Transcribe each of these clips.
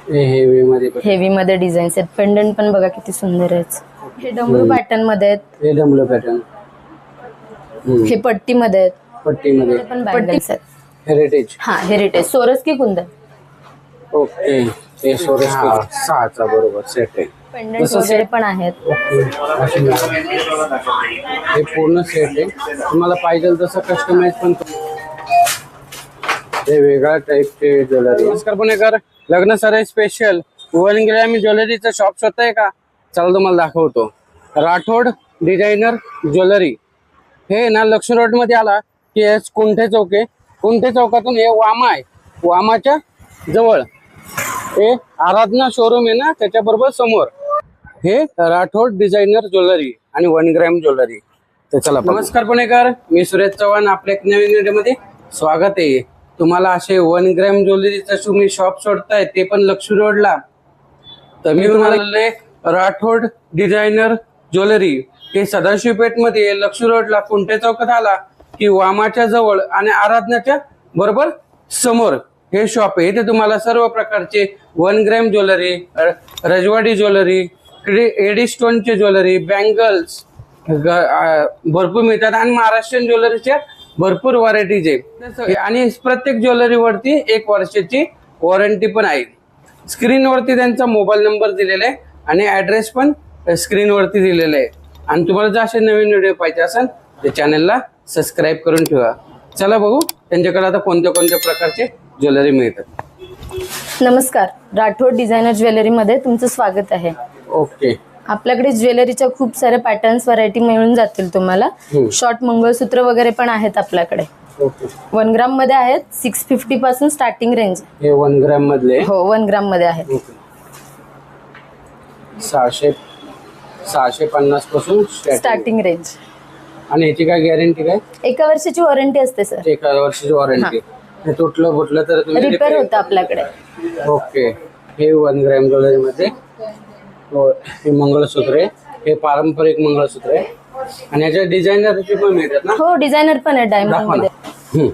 Heavy मध्ये designs आहेत. Pendant पण बघा किती सुंदर आहेत. हे डमरू पॅटर्न मध्ये आहेत. हे डमरू पॅटर्न. हे पट्टी मध्ये आहेत. पट्टीमध्ये पण बँगल्स आहेत. हेरिटेज. हा हेरिटेज. सोरस की कुंदन. ओके. हे सोरस 6चा बरोबर सेट आहे. पेंडंट वगैरे पण आहेत. हे पूर्ण सेट आहे. तुम्हाला पाहिजे तसं कस्टमाइज पण हे वेगळ्या टाईपचे ज्वेलरी. नमस्कार पुणेकर. लग्न सराई स्पेशल 1 ग्रॅम ज्वेलरीचं शॉप स्वतः आहे का? चला तुम्हाला दाखवतो. Rathod designer jewellery. हे ना लक्ष्मी रोड मध्ये आला की कुंठे चौक आहे. कुंठे चौकातून हे वामा आहे. वामाच्या जवळ हे आराधना शोरूम आहे ना, त्याच्या बरोबर समोर हे राठोड डिझायनर ज्वेलरी आणि 1 ग्रॅम ज्वेलरी. तर चला. नमस्कार पुणेकर. मी सुरेश चव्हाण. आपल्या एक नवीन व्हिडिओमध्ये स्वागत आहे. तुम्हाला असे 1 ग्रॅम ज्वेलरीचं तुम्ही शॉप सोडताय, ते पण लक्ष्मी रोडला, तर मी तुम्हाला राठोड डिझायनर ज्वेलरी हे सदाशिव पेठ मध्ये लक्ष्मी रोडला कुंठे चौकात आला की वामाच्या जवळ आणि आराधनाच्या बरोबर समोर हे शॉप आहे. इथे तुम्हाला सर्व प्रकारचे 1 ग्रॅम ज्वेलरी, रजवाडी ज्वेलरी, एडी स्टोनचे ज्वेलरी, बँगल्स भरपूर मिळतात आणि महाराष्ट्रीयन ज्वेलरीच्या भरपूर व्हरायटीज आहे. आणि प्रत्येक ज्वेलरीवरती 1 वर्षाची वॉरंटी पण आहे. स्क्रीनवरती त्यांचा मोबाईल नंबर दिलेला आहे आणि ऍड्रेस पण स्क्रीनवरती दिलेला आहे. आणि तुम्हाला जर असे नवीन व्हिडिओ पाहिजे असेल तर चॅनलला सबस्क्राईब करून ठेवा. चला बघू त्यांच्याकडे आता कोणत्या कोणत्या प्रकारचे ज्वेलरी मिळतात. नमस्कार. राठोड डिझायनर ज्वेलरी मध्ये तुमचं स्वागत आहे. ओके. आपल्याकडे ज्वेलरीच्या खूप सारे पॅटर्न्स व्हरायटी मिळून जातील तुम्हाला. शॉर्ट मंगळसूत्र वगैरे पण आहेत आपल्याकडे. 1 ग्राम मध्ये आहेत. 650 पासून स्टार्टिंग रेंज. हे 1 ग्रॅम मधले. हो 1 ग्राम मध्ये आहेत. 650 पासून स्टार्टिंग रेंज. आणि याची काय गॅरंटी काय? 1 वर्षाची वॉरंटी असते सर. 1 वर्षाची वॉरंटी. हे तुटलं फुटलं तर तुम्ही रिपेअर होतं आपल्याकडे. ओके. हे 1 ग्रॅम ज्वेलरी मध्ये हे मंगळसूत्र आहे. हे पारंपरिक मंगळसूत्र आहे आणि याच्या डिझायनर पण मिळतात ना? हो डिझायनर पण आहे. डायमंड मध्ये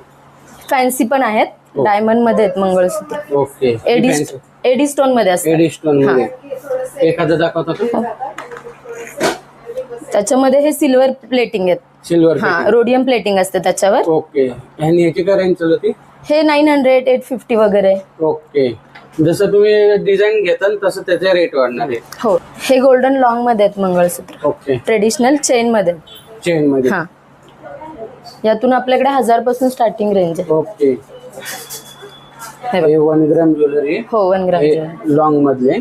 फॅन्सी पण आहेत. डायमंड मध्ये आहेत मंगळसूत्र. ओके. एडी स्टोन मध्ये असतात. एडी स्टोन मध्ये. एखादं दाखवतो का? त्याच्यामध्ये हे सिल्वर प्लेटिंग आहेत. सिल्वर. हा रोडियम प्लेटिंग असते त्याच्यावर. ओके. आणि याची काय रेंज चालू होती? हे 900, 850 वगैरे. ओके. जसं तुम्ही डिझाईन घेताल तसं त्याचे रेट वाढणार आहे. हो. हे गोल्डन लॉंग मध्ये आहेत मंगळसूत्र. ओके. ट्रेडिशनल चेन मध्ये. चेन मध्ये. हा यातून आपल्याकडे 1000 पासून स्टार्टिंग रेंज आहे. ओके. हे 1 ग्रॅम ज्वेलरी. हो 1 ग्राम लॉंग मधले.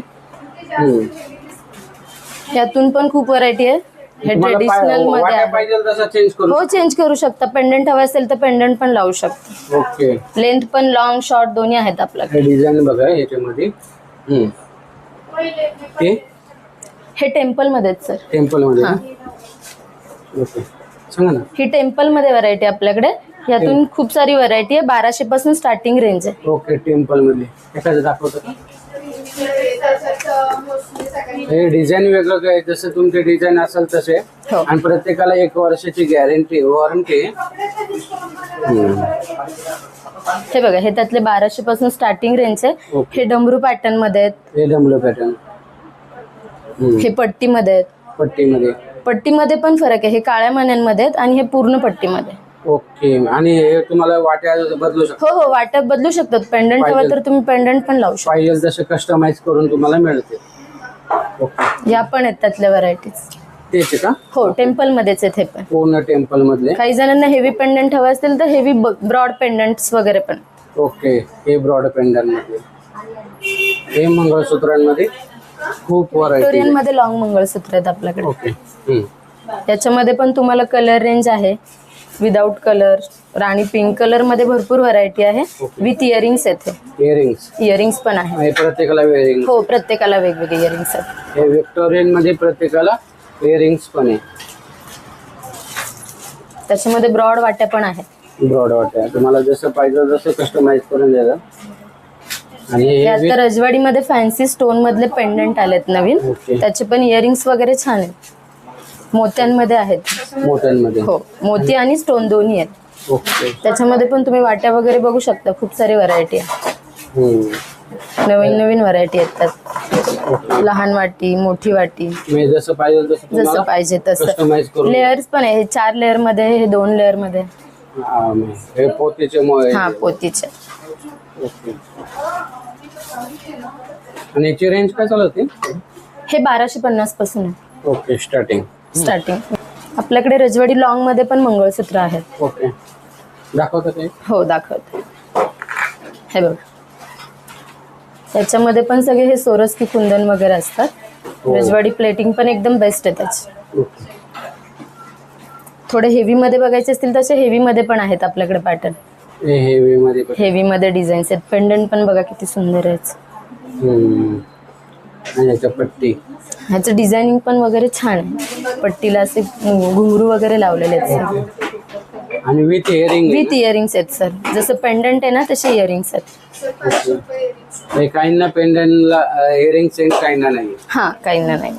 यातून पण खूप व्हरायटी आहे. हे ट्रेडिशनल मध्ये आहे. पाहिजे तसं चेंज करू. हो चेंज करू शकता. पेंडंट हवा असेल तर पेंडंट पण लावू शकता. ओके. लेंथ पण लॉंग शॉर्ट दोन्ही आहेत आपल्याकडे. डिझाईन बघा याच्यामध्ये. हे टेम्पल मध्ये आहेत सर. टेम्पल मध्ये. ओके. सांगा ना. ही टेम्पल मध्ये व्हरायटी आपल्याकडे. यातून खूप सारी व्हरायटी आहे. 1200 पासून स्टार्टिंग रेंज आहे. ओके. टेम्पल मध्ये एखादं दाखवतो का? हे डिझाईन वेगळं काय, जसं तुमचे डिझाईन असेल तसे. आणि प्रत्येकाला 1 वर्षाची गॅरंटी वॉरंटी. हे बघा हे त्यातले 1200 पासून स्टार्टिंग रेंज आहे. हे डमरू पॅटर्न मध्ये आहेत. हे डमरू पॅटर्न. हे पट्टी मध्ये आहेत. पट्टीमध्ये. पट्टीमध्ये पण फरक आहे. हे काळ्या मण्यांमध्ये आहेत आणि हे पूर्ण पट्टीमध्ये. ओके. आणि हे तुम्हाला वाट्या बदलू शकतो? हो हो वाट्यात बदलू शकतात. पेंडंट हवा तर तुम्ही पेंडंट पण लावू शकता. पाहिजे तसं कस्टमाइज करून तुम्हाला मिळते. ओके. या पण आहेत त्यातल्या व्हरायटीज. तेच का? हो टेम्पल मध्येच आहेत हे पण. पूर्ण टेम्पल मधले. काही जणांना हेवी पेंडंट हवा असतील तर हेवी ब्रॉड पेंडंट्स वगैरे पण. ओके. हे ब्रॉड पेंडंट मध्ये. हे मंगळसूत्रांमध्ये खूप व्हरायटी. विक्टोरियन मध्ये लॉंग मंगळसूत्र आहेत आपल्याकडे. ओके. त्याच्यामध्ये पण तुम्हाला कलर रेंज आहे. विदाउट कलर, राणी पिंक कलर मध्ये भरपूर व्हरायटी आहे. विथ इयरिंग्स आहेत. इयरिंग्स पण आहे. प्रत्येकाला इयरिंग. हो प्रत्येकाला वेगवेगळे इयरिंग्स आहेत. हे विक्टोरियन मध्ये प्रत्येकाला इयरिंग्स पण आहे. त्याच्यामध्ये ब्रॉड वाट्या पण आहेत. ब्रॉड वाट्या तुम्हाला जसं पाहिजे तसं कस्टमाइज करून द्यायला. आणि आता रजवाडी मध्ये फॅन्सी स्टोन मधले पेंडंट आलेत नवीन. त्याचे पण इयरिंग्स वगैरे छान आहेत. मोत्यांमध्ये आहेत. मोत्यांमध्ये. हो मोती आणि स्टोन दोन्ही आहेत. ओके. त्याच्यामध्ये पण तुम्ही वाट्या वगैरे बघू शकता. खूप सारी व्हरायटी आहे. नवीन नवीन व्हरायटी येतात. लहान वाटी, मोठी वाटी, मी जसं पाहिजे तसं जसं तुम्हाला पाहिजे तसं. कस्टमाइज करून लेअर्स पण आहे, हे 4 लेअर मध्ये, हे 2 लेअर मध्ये. हे पोतीचे मोळे. हा, पोतीचे. ओके. आणि याची रेंज काय चालू होती? हे 1250 पासून आहे ओके, स्टार्टिंग. आपल्याकडे रजवाडी लॉंग मध्ये पण मंगळसूत्र आहेत. ओके, दाखवता ते? हो, दाखवते. हे बघ, त्याच्यामध्ये पण सगळे हे सोरस्की कुंदन वगैरे असतात. रजवाडी प्लेटिंग पण एकदम बेस्ट आहे त्याची. ओके. थोडे हेवी मध्ये बघायचे असतील तसे हेवी मध्ये पण आहेत आपल्याकडे पॅटर्न. हे हेवी मध्ये पण. हेवी मध्ये डिझाईन्स आहेत. पेंडंट पण बघा किती सुंदर आहे. आणि याच्या पट्टी, ह्याचं डिझायनिंग पण वगैरे छान आहे. पट्टीला असे घुंगरू वगैरे लावलेले आहेत. आणि विथ इयरिंग. विथ इयरिंग्स आहेत सर. जसं पेंडंट आहे ना तसे इयरिंग्स आहेत. हे काहींना पेंडंटला इयरिंग सेंट, काहींना नाही. हा, काही नाही.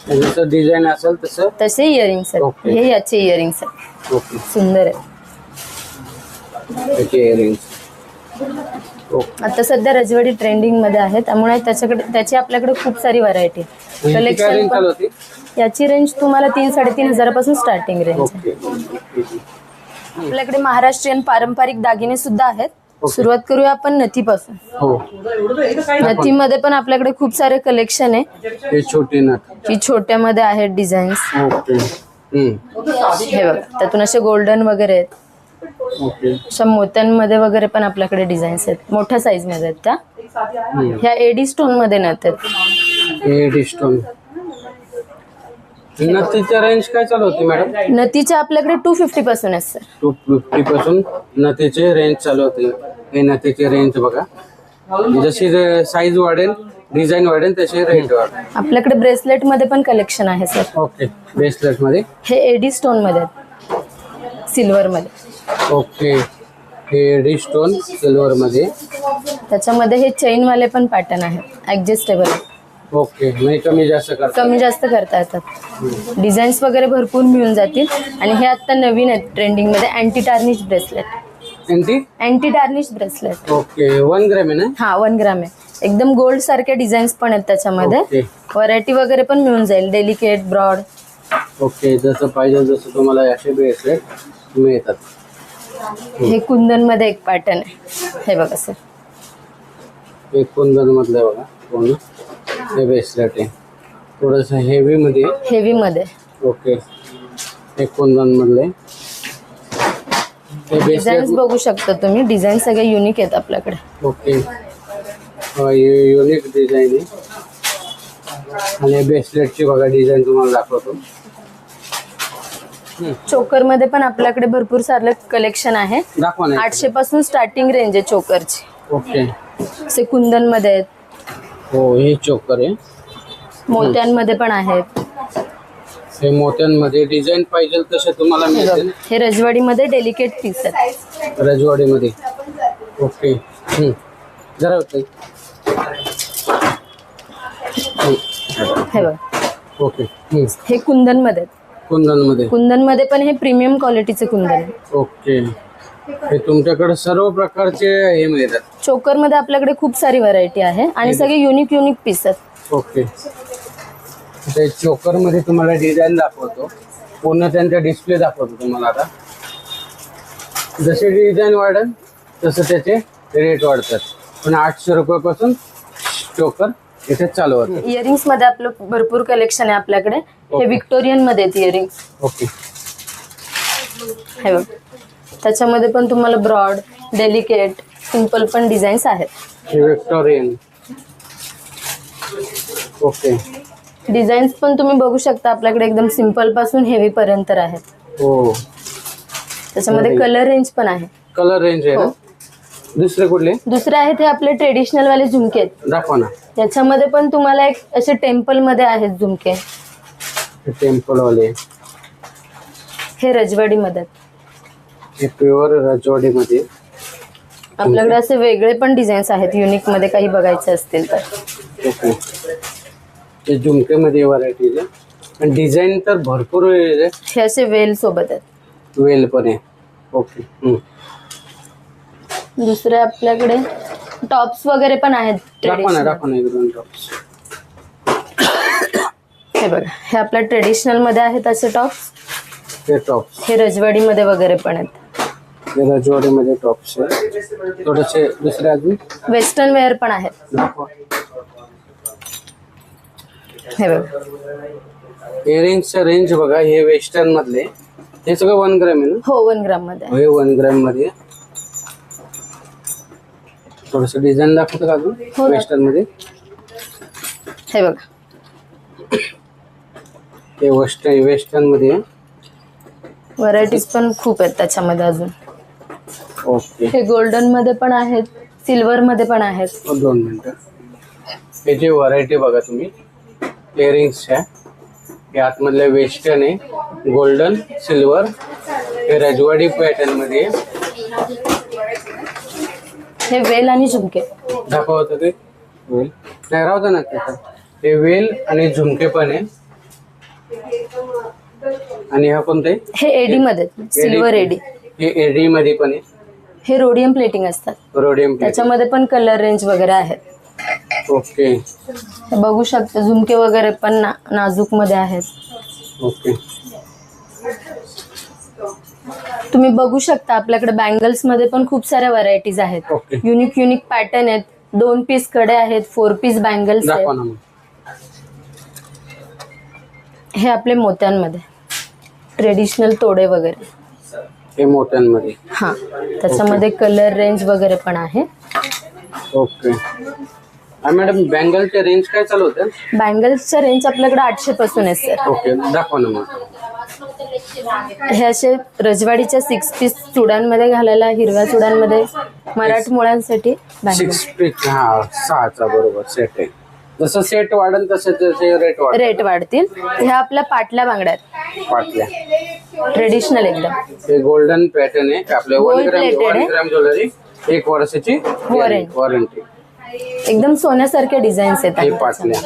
जसं डिझाईन असेल तसं तसे इयरिंग्स आहेत. ओके. हे याचे इयरिंग्स आहेत. ओके. सुंदर आहे. त्याचे इयरिंग्स. आता सध्या रजवाडी ट्रेंडिंग मध्ये आहे, त्यामुळे त्याची आपल्याकडे खूप सारी व्हरायटी. कलेक्शन पण. याची रेंज तुम्हाला 3-3.5 हजारापासून स्टार्टिंग रेंज आहे. आपल्याकडे महाराष्ट्रीयन पारंपरिक दागिने सुद्धा आहेत. सुरुवात करूया आपण नथीपासून. हो. नथीमध्ये पण आपल्याकडे खूप सारे कलेक्शन आहे. हे छोटे नथ. ही छोट्यामध्ये आहेत डिझाईन्स. ओके. हे बघा, त्यातून असे गोल्डन वगैरे आहेत. ओके. अशा मोत्यांमध्ये वगैरे पण आपल्याकडे डिझाईन्स आहेत. मोठ्या साईज मध्ये आहेत त्या. ह्या एडी स्टोन मध्ये नथ आहेत. Eddy stone. नथीच्या रेंज काय चालू होती मॅडम? नथीच्या आपल्याकडे 250 पासून आहे सर. 250 पासून नथीचे रेंज चालू होते. हे नथीचे रेंज बघा, जशी साईज वाढेल, डिझाईन वाढेल, तसे रेंज वाढेल. आपल्याकडे ब्रेसलेट मध्ये पण कलेक्शन आहे सर. ओके. ब्रेसलेट मध्ये हे एडी स्टोन मध्ये आहेत, सिल्वर मध्ये. ओके. हे एडी स्टोन सिल्वर मध्ये. त्याच्यामध्ये हे चेन वाले पण पॅटर्न आहेत, ऍडजस्टेबल. ओके. नाही कमी जास्त करता. कमी जास्त करता येतात. डिझाईन्स वगैरे भरपूर मिळून जातील. आणि हे आता नवीन आहेत ट्रेंडिंग मध्ये, anti tarnish bracelet. Anti tarnish bracelet. Okay. 1 gram आहे ना? हा, 1 ग्राम आहे. एकदम गोल्ड सारखे डिझाईन्स पण आहेत त्याच्यामध्ये. ओके. व्हरायटी वगैरे पण मिळून जाईल, डेलिकेट, ब्रॉड. ओके. जसं पाहिजे तसं तुम्हाला असे ब्रेसलेट मिळतात. हे कुंदन मध्ये एक पॅटर्न आहे. हे बघा सर, एक कुंदन मधलं बघा पूर्ण. हे ब्रेसलेट आहे थोडस हेवी मध्ये. हेवी मध्ये. ओके. एक कुंदन मधले हे डिझाईन्स ब्रेसलेट. बघू शकता तुम्ही. डिझाईन सगळे युनिक आहेत आपल्याकडे. ओके. हे युनिक डिझाईन आहे. आणि ब्रेसलेटची बघा डिझाईन तुम्हाला दाखवतो. चोकर मध्ये पण आपल्याकडे भरपूर सारे कलेक्शन आहे. दाखवा ना. 800 पासून स्टार्टिंग रेंज आहे चोकरची. ओके. असे कुंदन मध्ये आहेत. हो, हे चोकर आहे. मोत्यांमध्ये पण आहेत. हे मोत्यांमध्ये डिझाईन पाहिजे तसे तुम्हाला मिळतील. हे रजवाडी मध्ये डेलिकेट पीस आहेत. रजवाडीमध्ये. ओके. जरा होतं. हे बघ, ओके. हे कुंदन मध्ये आहेत. कुंदनमध्ये. कुंदन मध्ये पण हे प्रीमियम क्वालिटीचे कुंदन आहे. ओके. हे तुमच्याकडे सर्व प्रकारचे हे मिळतात. चोकर मध्ये आपल्याकडे खूप सारी व्हरायटी आहे आणि सगळे युनिक पीस आहेत. ओके. ते चोकर मध्ये तुम्हाला डिझाईन दाखवतो, पूर्ण त्यांचा डिस्प्ले दाखवतो तुम्हाला. आता जसे डिझाईन वाढेल तसं त्याचे रेट वाढतात. पण 800 रुपयापासून चोकर इथे चालू होतं. इयरिंग्स मध्ये आपलं भरपूर कलेक्शन आहे आपल्याकडे. हे विक्टोरियन मध्ये आहेत इयरिंग्स. ओके. हे बघ, त्याच्यामध्ये पण तुम्हाला ब्रॉड, डेलिकेट, सिंपल पण डिझाईन्स आहेत. हे विक्टोरियन. ओके. डिझाईन्स पण तुम्ही बघू शकता आपल्याकडे एकदम सिंपल पासून हेवी पर्यंत आहेत. हो. त्याच्यामध्ये कलर रेंज पण आहे. कलर रेंज आहे ना? दुसरे कुठले? दुसरे आहेत हे आपले ट्रेडिशनल वाले झुमके आहेत. दाखवा ना. त्याच्यामध्ये पण तुम्हाला एक असे टेम्पल मध्ये आहेत झुमके. टेम्पल वाले. हे रजवाडी मध्ये आहेत. हे प्युअर रजवाडीमध्ये. आपल्याकडे असे वेगळे पण डिझाईन्स आहेत युनिक मध्ये काही बघायचे असतील तर. ओके. हे झुमकेमध्ये व्हरायटी आहे आणि डिझाईन तर भरपूर आहे. हे असे वेल सोबत आहेत. वेल पण आहे. ओके. दुसरे आपल्याकडे टॉप्स वगैरे पण आहेत ट्रेडिशनल. दाखवा ना एक दोन टॉप्स. हे बघा, हे आपल्या ट्रेडिशनल मध्ये आहेत असे टॉप्स. हे टॉप्स हे रजवाडी मध्ये वगैरे पण आहेत. हे रजवाडी मध्ये टॉप्स आहे. थोडेसे दुसरे अजून वेस्टर्न वेअर पण आहेत. दाखवा. हे बघा, इयरिंगचं रेंज बघा. हे वेस्टर्न मधले, हे सगळं 1 ग्रॅम आहे ना? हो 1 ग्राम मध्ये. हे 1 ग्रॅम मध्ये. थोडस डिझाईन दाखवतो का अजून हो. वेस्टर्न मध्ये? हे बघा, हे वेस्टर्न मध्ये व्हरायटीज पण खूप आहेत त्याच्यामध्ये अजून. ओके. हे गोल्डन मध्ये पण आहेत, सिल्वर मध्ये पण आहेत. 2 मिनिटं. हे जे व्हरायटी बघा तुम्ही इयरिंग्सच्या, हे आतमधले वेस्टर्न आहे, गोल्डन, सिल्वर. हे रजवाडी पॅटर्न मध्ये आहे. हे वेल आणि झुमके. दाखवत ते वेल नाही राहतं ना त्याचं. हे वेल आणि झुमके पण आहे. आणि हा कोणतं आहे? हे एडी मध्ये, सिल्वर एडी. हे एडी मध्ये पण आहे. हे रोडियम प्लेटिंग असतात. रोडियम त्याच्यामध्ये पण कलर रेंज वगैरे आहेत. ओके. हे बघू शकता, झुमके वगैरे पण नाजूक मध्ये आहेत. ओके. तुम्ही बघू शकता आपल्याकडे बँगल्स मध्ये पण खूप साऱ्या व्हरायटीज आहेत. ओके. युनिक पॅटर्न आहेत. 2 पीस कडे आहेत, 4 पीस बँगल्स दाखवा आहेत. ना मग. हे आपले मोत्यांमध्ये ट्रेडिशनल तोडे वगैरे. हे मोठ्यांमध्ये. हा, त्याच्यामध्ये कलर रेंज वगैरे पण आहे. ओके. मॅडम बँगलचे रेंज काय चालू होतं? बँगल्सच्या रेंज आपल्याकडे 800 पासून आहे सर. ओके, दाखवा ना मग. हे असे रजवाडीच्या 6 पीस चुड्यांमध्ये घालायला, हिरव्या चुड्यांमध्ये मराठमोळ्यांसाठी बँगल्स. 6 पीस. हा, 6चा बरोबर सेट आहे. जसं सेट वाढेल तसं त्याचे रेट वाढतील. ह्या आपल्या पाटल्या बांगड्या आहेत, पाटल्या. ट्रेडिशनल एकदम. हे गोल्डन पॅटर्न आहे. आपल्या Gold plated आहे. 1 ग्रॅम ज्वेलरी, 1 वर्षाची वॉरंटी. एकदम सोन्यासारख्या डिझाईन्स हे आहेत. पाटल्या.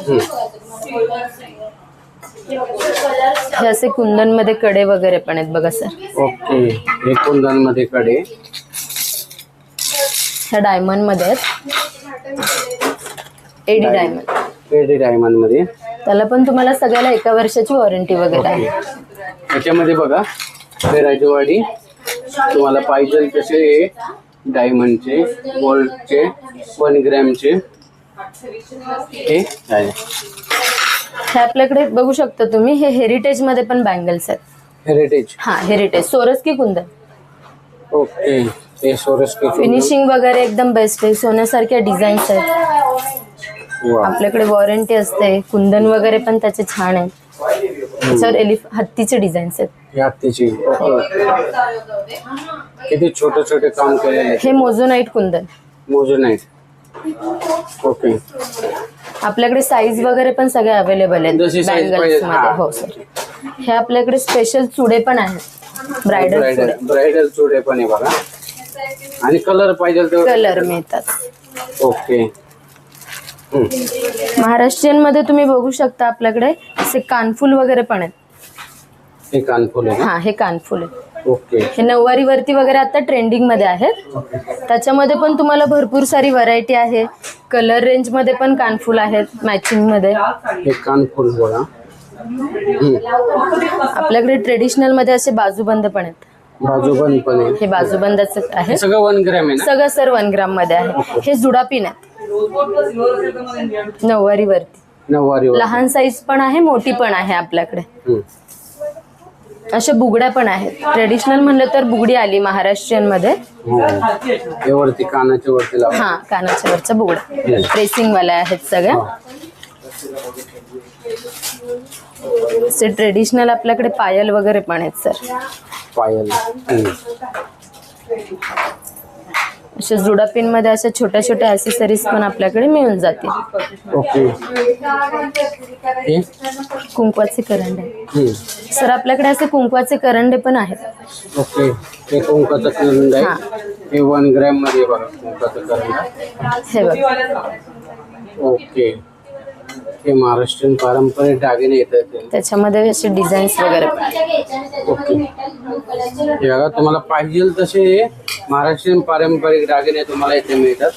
हे असे कुंदन मध्ये कडे वगैरे पण आहेत बघा सर. ओके. हे कुंदन मध्ये कडे. ह्या डायमंड मध्ये आहेत, एडी डायमंड. एडी डायमंड मध्ये. त्याला पण तुम्हाला सगळ्याला 1 वर्षाची वॉरंटी वगैरे आहे. त्याच्यामध्ये बघा हे रजवाडी तुम्हाला पाहिजे तसे डायमंडचे, गोल्डचे, 1 ग्रॅमचे हे आहे. हे आपल्याकडे बघू शकता तुम्ही. हे हेरिटेज मध्ये पण बँगल्स आहेत. हेरिटेज. हा, हेरिटेज सोरस की कुंदन. ओके. हे सोरस फिनिशिंग वगैरे एकदम बेस्ट आहे. सोन्यासारख्या डिझाईन्स आहेत. आपल्याकडे वॉरंटी असते. कुंदन वगैरे पण त्याचे छान आहे. त्याच्यावर हत्तीचे डिझाईन्स आहेत. हत्तीची. किती छोटे छोटे काम केलेले. हे मोझोनाईट कुंदन. मोझोनाईट. ओके. आपल्याकडे साईज वगैरे पण सगळे अवेलेबल आहेत जशी size बँगल्स पाहिजे. मध्ये. हो सर. हे आपल्याकडे स्पेशल चुडे पण आहेत, ब्रायडल चुडे. ब्रायडल चुडे पण आहे बघा. आणि कलर पाहिजे तर कलर मिळतात. ओके. महाराष्ट्रीयन मध्ये तुम्ही बघू शकता आपल्याकडे असे कानफूल वगैरे पण आहेत. हे कानफूल आहे. हा, हे कानफूल आहे. ओके. हे नऊवारी वरती वगैरे आता ट्रेंडिंग मध्ये आहेत. त्याच्यामध्ये पण तुम्हाला भरपूर सारी व्हरायटी आहे. कलर रेंज मध्ये पण कानफूल आहेत मॅचिंग मध्ये. हे कानफूल बघा. आपल्याकडे ट्रेडिशनल मध्ये असे बाजूबंद पण आहेत. बाजूबंद पण आहे. हे बाजूबंदाच आहे. हे सगळं 1 ग्रॅम आहे ना? सगळं सर 1 ग्राम मध्ये आहे. हे जुडापिन आहेत नऊवारी वरती. नऊवारी. लहान साईज पण आहे, मोठी पण आहे आपल्याकडे. अशा बुगड्या पण आहेत. ट्रेडिशनल म्हणलं तर बुगडी आली महाराष्ट्रीयन मध्ये. हे वरती कानाच्या वरती लावा. हा, कानाच्या वरच्या बुगड्या प्रेसिंग वाल्या आहेत सगळ्या. असे ट्रेडिशनल आपल्याकडे पायल वगैरे पण आहेत सर. पायल. अशा जुडापिन मध्ये अशा छोट्या छोट्या ऍक्सेसरीज पण आपल्याकडे मिळून जातील. ओके. कुंकवाचे करंडे सर, आपल्याकडे असे कुंकवाचे करंडे पण आहेत. ओके. हे कुंकाचं करंड आहे. हे 1 ग्रॅम मध्ये बघा कुंकाचं करंड. हे बघा. ओके. हे महाराष्ट्रीयन पारंपरिक दागिने येतात ते. त्याच्यामध्ये असे डिझाईन्स वगैरे पण आहेत. ओके, हे बघा तुम्हाला पाहिजे तसे हे महाराष्ट्रीयन पारंपरिक दागिने तुम्हाला इथे मिळतात.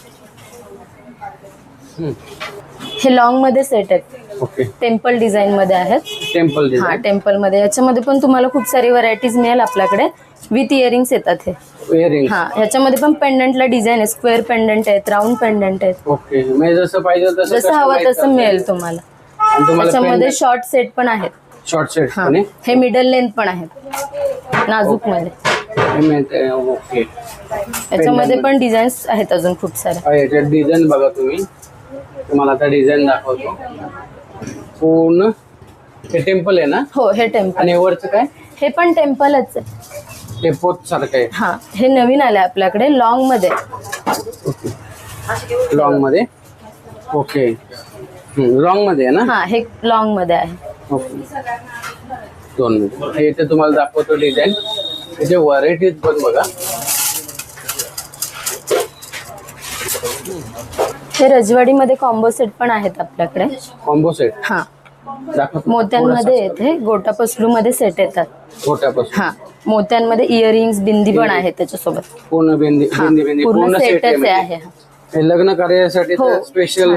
हे लॉंग मध्ये सेट आहेत, ओके, टेम्पल डिझाईन मध्ये आहेत. टेम्पल हा, डिझाईन, टेम्पल मध्ये याच्यामध्ये पण तुम्हाला खूप सारी व्हरायटीज मिळेल आपल्याकडे. विथ इयरिंग्स येतात हे. इयरिंग. हा, ह्याच्यामध्ये पण पेंडंटला डिझाईन आहे, स्क्वेअर पेंडंट आहेत, राऊंड पेंडंट आहेत. ओके, म्हणजे जसं पाहिजे तसं जसं हवं तसं मिळेल तुम्हाला. आणि तुम्हाला त्याच्यामध्ये शॉर्ट सेट पण आहेत. शॉर्ट सेट हा, पण आहे. हे मिडल लेंथ पण आहेत नाजूक मध्ये. हे मिळते. ओके, याच्यामध्ये पण डिझाईन्स आहेत अजून खूप सारे. याच्यात डिझाईन बघा तुम्ही. तुम्हाला आता डिझाईन दाखवतो. पूर्ण हे टेम्पल आहे ना? हो, हे टेम्पल. आणि वरचं काय? हे पण टेम्पलच आहे. ते पोत सारखं आहे. हा, हे नवीन आले आपल्याकडे लॉंग मध्ये. ओके, लॉंग मध्ये. ओके, लॉंग मध्ये आहे ना? हा, हे लॉंग मध्ये आहे. Okay, 2 minute. हे इथे तुम्हाला दाखवतो डिझाईन. त्याचे व्हरायटीज पण बघा. हे रजवाडीमध्ये कॉम्बो सेट पण आहेत आपल्याकडे. कॉम्बो सेट हा, दाखवतो. मोत्यांमध्ये येते, गोटा पसलू मध्ये सेट येतात. छोट्यापासून हा, मोत्यांमध्ये इयरिंग्स, बिंदी पण आहे त्याच्यासोबत. पूर्ण बिंदी बिंदी पूर्ण सेट सेटच आहे. हे लग्न कार्यासाठी हो, स्पेशल.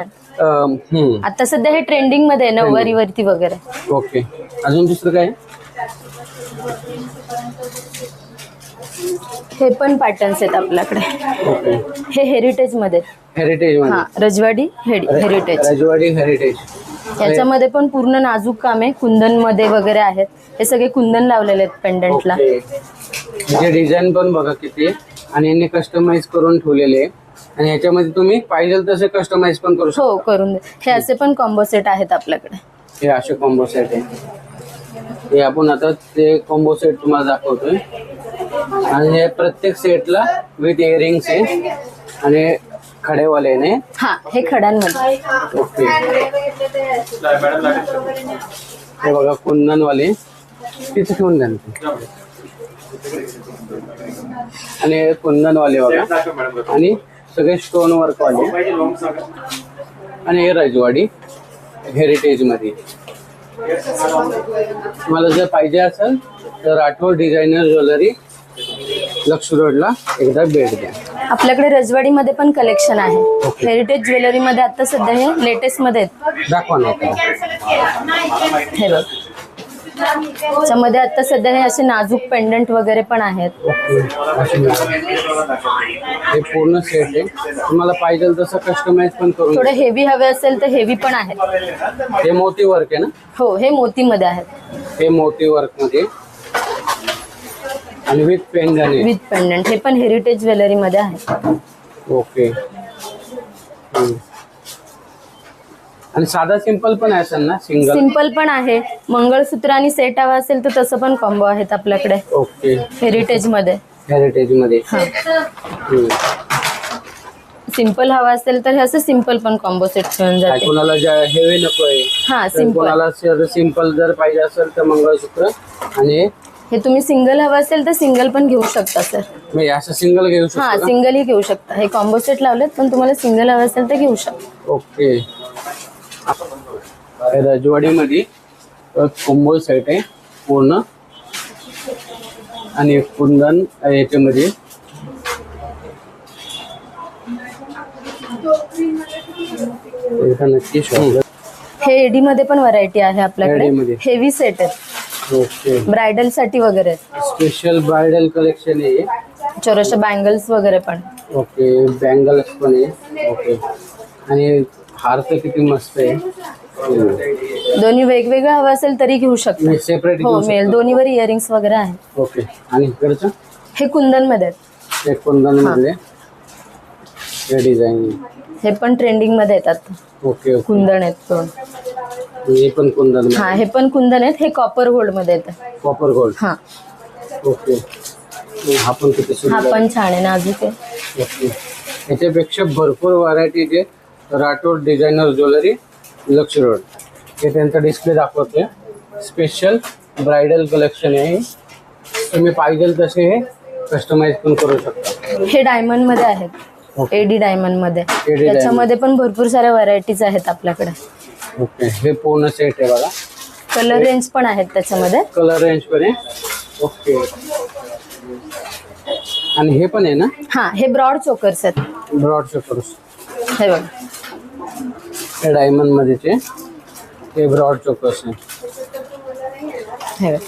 आता सध्या हे ट्रेंडिंग मध्ये आहे, नऊवारी वरती वगैरे. ओके, अजून दुसरं काय? हे पण पॅटर्न्स आहेत आपल्याकडे. ओके, हे हेरिटेज मध्ये. हेरिटेज हा, रजवाडी हेरिटेज. रजवाडी हेरिटेज. याच्यामध्ये पण पूर्ण नाजूक काम आहे, कुंदन मध्ये वगैरे आहेत. हे सगळे कुंदन लावलेले आहेत पेंडंटला. म्हणजे डिझाईन पण बघा किती आहे. आणि यांनी कस्टमाइज करून ठेवलेले आहे. आणि ह्याच्यामध्ये तुम्ही पाहिजे तसे कस्टमाइज पण करू शकता. हो, करून दे. हे असे पण कॉम्बो सेट आहेत आपल्याकडे. हे असे कॉम्बो सेट आहे. हे आपण आता ते कॉम्बो सेट तुम्हाला दाखवतोय. आणि हे प्रत्येक सेटला विथ इयरिंग्स आहे आणि खडेवाले ने. हा, हे खड्यांमध्ये. ओके, हे बघा कुंदनवाले. तिथे ठेवून द्या ना. आणि हे कुंदनवाले बघा. आणि सगळे स्टोन वर्क वाले. आणि हे रजवाडी हेरिटेज मध्ये. तुम्हाला जर पाहिजे असेल तर राठोड डिझायनर ज्वेलरी लक्ष रोडला एकदा भेट द्या. आपल्याकडे रजवाडी मध्ये पण कलेक्शन आहे. हेरिटेज ज्वेलरी मध्ये आता सध्या हे लेटेस्ट मध्ये आहेत. दाखवा ना. हे बघ, त्याच्यामध्ये आता सध्या हे असे नाजूक पेंडंट वगैरे पण आहेत. हे पूर्ण सेट आहे. तुम्हाला पाहिजे तसं कस्टमाइज पण करून. थोडे हेवी हवे असेल तर हेवी पण आहेत. हे मोती वर्क आहे ना? हो, हे मोती मध्ये आहेत. हे मोती वर्क मध्ये आणि विथ पेंडंट. With pendant. हे पण हेरिटेज ज्वेलरी मध्ये आहे. ओके, आणि साधा सिंपल पण आहे असेल ना? सिंपल पण आहे. मंगळसूत्र आणि सेट हवा असेल तर तसं पण कॉम्बो आहेत आपल्याकडे. ओके, हेरिटेज मध्ये. हेरिटेज मध्ये. सिंपल हवा असेल तर हे असं सिंपल पण कॉम्बो सेट मिळून जाते. कोणाला हेवी नको आहे. हा, तर सिंपल. कोणाला सिंपल जर पाहिजे असेल तर मंगळसूत्र. आणि हे तुम्ही सिंगल हवा असेल तर सिंगल पण घेऊ शकता सर. मी असं सिंगल घेऊ शकतो. हा, सिंगलही घेऊ शकता. हे कॉम्बो सेट लावलेत, पण तुम्हाला सिंगल हवा असेल तर घेऊ शकता. ओके, रजवाडी मध्ये कॉम्बो सेट आहे पूर्ण. आणि कुंदन याच्यामध्ये. नक्की शॉप. हे एडी मध्ये पण व्हरायटी आहे आपल्याकडे. एडी मध्ये. हेवी सेट आहेत, ओके, ब्रायडल साठी वगैरे. स्पेशल ब्रायडल कलेक्शन आहे. छोट्याशा बँगल्स वगैरे पण. ओके, बँगल्स पण आहे. ओके, आणि हार तर किती मस्त आहे. दोन्ही वेगवेगळं हवं असेल तरी घेऊ शकता. सेपरेट. हो, मिळेल. दोन्हीवर इयरिंग्स वगैरे आहेत. ओके, आणि इकडचं हे कुंदन मध्ये आहेत. हे कुंदन मध्ये. हे डिझाईन. हे पण ट्रेंडिंग मध्ये येतात. ओके, ओके, कुंदन आहेत दोन. हे पण कुंदन. हा, हे पण कुंदन आहेत. हे कॉपर गोल्ड मध्ये येतात. Copper gold. हा, ओके, हा पण किती हा सुंदर. पण छान आहे, नाजूक आहे. ओके, याच्यापेक्षा भरपूर व्हरायटी जे राठोड डिझायनर ज्वेलरी लक्ष रोड. हे त्यांचा डिस्प्ले दाखवते. स्पेशल ब्रायडल कलेक्शन आहे. तुम्ही पाहिजे तसे हे कस्टमाइज पण करू शकता. हे डायमंड मध्ये आहेत. एडी डायमंड मध्ये. diamond. त्याच्यामध्ये पण भरपूर साऱ्या व्हरायटीज आहेत आपल्याकडे. ओके, हे पूर्ण सेट आहे बघा. कलर रेंज पण आहेत त्याच्यामध्ये. कलर रेंज पण आहे. ओके, आणि हे पण आहे ना? हा, हे ब्रॉड चोकर्स आहेत. Broad chokers. हे बघा, हे डायमंड मध्येचे हे ब्रॉड चोकर्स आहे. हे बघा.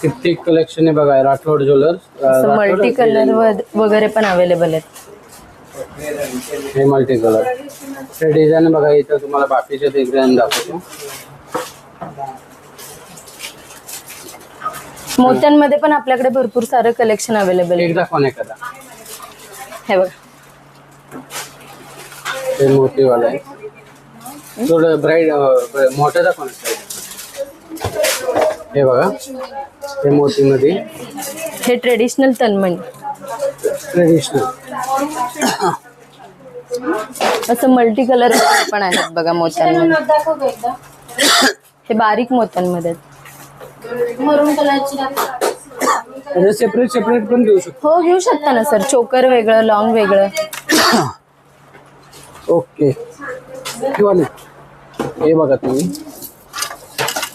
किती कलेक्शन आहे बघा. राठोड ज्वेलर्स. मल्टी कलर वगैरे पण अवेलेबल आहेत. हे मल्टी कलर. हे डिझाईन बघा. इथं तुम्हाला बाकीचे डिझाईन दाखवतो. मोत्यांमध्ये पण आपल्याकडे भरपूर सारं कलेक्शन अवेलेबल आहे. एकदा कोण करा. हे बघा, हे मोतीवाला आहे. थोडं ब्राईड मोठं दाखवून. हे बघा, हे मोतीमध्ये. हे ट्रेडिशनल तन्मणी. ट्रेडिशनल. असं मल्टी कलर पण आहेत बघा मोत्यांमध्ये. हे बारीक मोत्यांमध्ये आहेत. सेपरेट सेपरेट पण देऊ शकतो. हो, घेऊ शकता ना सर. चोकर वेगळं, लॉंग वेगळं. ओके, हे बघा तुम्ही.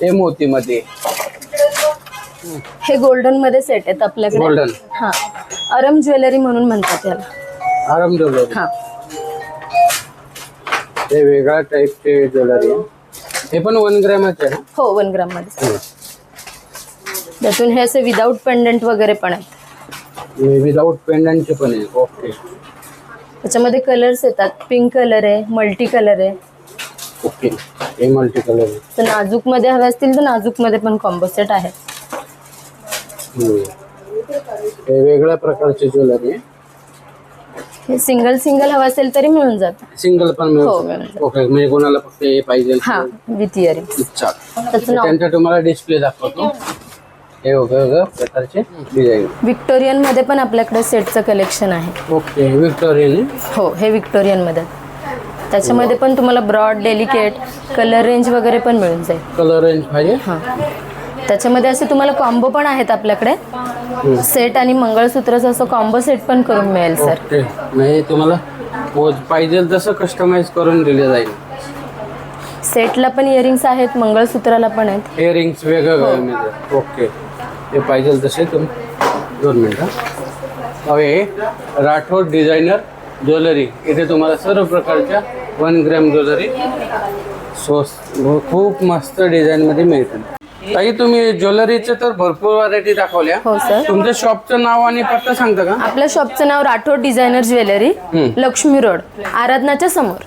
हे मोतीमध्ये. हे गोल्डन मध्ये सेट आहेत आपल्याकडे. गोल्डन. हा, अरम ज्वेलरी म्हणून म्हणतात याला. आराम ज्वेलरी. हा, हे वेगळ्या टाईपचे ज्वेलरी आहे. हे पण 1 ग्रॅमच आहे ना? हो, 1 ग्राम मध्ये. त्यातून हे असे विदाऊट पेंडंट वगैरे पण आहेत. विदाऊट पेंडंटचे पण आहे. ओके, त्याच्यामध्ये कलर्स येतात. पिंक कलर आहे, मल्टी कलर आहे. ओके, हे मल्टी कलर आहे. तर नाजूक मध्ये हवे असतील तर नाजूक मध्ये पण कॉम्बो सेट आहे. हे वेगळ्या प्रकारचे ज्वेलरी आहे. हे सिंगल सिंगल हवं असेल तरी मिळून जातं. सिंगल पण मिळू हो, शकतं. मिळून जातं. ओके, म्हणजे कोणाला फक्त हे पाहिजे. हा, विथ इयरिंग. इच्छा त्याचं नाव त्यांचा तुम्हाला डिस्प्ले दाखवतो. हे वेगवेगळ्या प्रकारचे डिझाईन. विक्टोरियन मध्ये पण आपल्याकडे सेटचं कलेक्शन आहे. Okay, Victorian. हो, हे विक्टोरियन मध्ये. त्याच्यामध्ये पण तुम्हाला ब्रॉड, डेलिकेट, कलर रेंज वगैरे पण मिळून जाईल. कलर रेंज पाहिजे. हां, त्याच्यामध्ये असे तुम्हाला कॉम्बो पण आहेत आपल्याकडे. सेट आणि मंगळसूत्राचं असं कॉम्बो सेट पण करून मिळेल सर. ओके, नाही तुम्हाला पाहिजे तसं कस्टमाइज करून दिले जाईल. सेटला पण इयरिंग्स आहेत, मंगळसूत्राला पण आहेत. इयरिंग्स वेगवेगळे मिळतात. ओके, हे पाहिजे तसे तुम्ही 2 मिनिटं. हे राठोड डिझायनर ज्वेलरी. इथे तुम्हाला सर्व प्रकारच्या 1 ग्रॅम ज्वेलरी खूप मस्त डिझाईन मध्ये मिळतात. ताई, तुम्ही ज्वेलरीचे तर भरपूर व्हरायटी दाखवल्या. हो सर. तुमच्या शॉपचं नाव आणि पत्ता सांगता का? आपल्या शॉपचं नाव Rathod designer jewellery, Lakshmi road, आराधनाच्या समोर.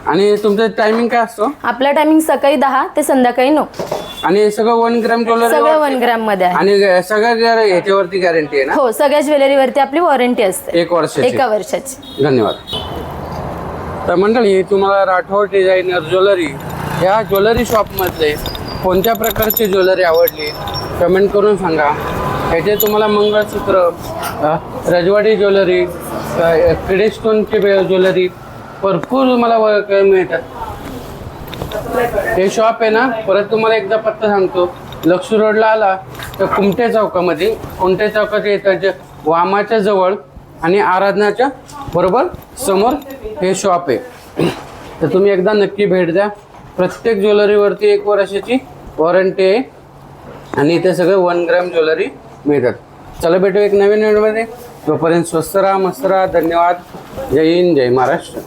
आणि तुमचं टायमिंग काय असतो? आपला टायमिंग सकाळी 10 ते संध्याकाळी 9. आणि हे सगळं 1 ग्रॅम ज्वेलरी? सगळं 1 ग्रॅम मध्ये आहे. आणि सगळ्या ह्याच्यावरती गॅरंटी आहे ना? हो, सगळ्या ज्वेलरीवरती आपली वॉरंटी असते. 1 वर्षाची. 1 वर्षाची. धन्यवाद. तर मंडळी, तुम्हाला राठोड डिझायनर ज्वेलरी ह्या ज्वेलरी शॉपमधले कोणत्या प्रकारची ज्वेलरी आवडली कमेंट करून सांगा. ह्याचे तुम्हाला मंगळसूत्र, रजवाडी ज्वेलरी, क्रिडेस्टोनची ज्वेलरी भरपूर तुम्हाला मिळतात. हे शॉप आहे ना, परत तुम्हाला एकदा पत्ता सांगतो. लक्ष्मी रोडला आला तर कुमटे चौकामध्ये, कुमटे चौकाच्या येतात वामाच्या जवळ आणि आराधनाच्या बरोबर समोर हे शॉप आहे. तर तुम्ही एकदा नक्की भेट द्या. प्रत्येक ज्वेलरीवरती 1 वर्षाची वॉरंटी आहे आणि इथे सगळं 1 ग्रॅम ज्वेलरी मिळतात. चला भेटू एक नवीन व्हिडिओमध्ये. तोपर्यंत स्वस्त राहा, मस्त राहा. धन्यवाद. जय हिंद, जय महाराष्ट्र.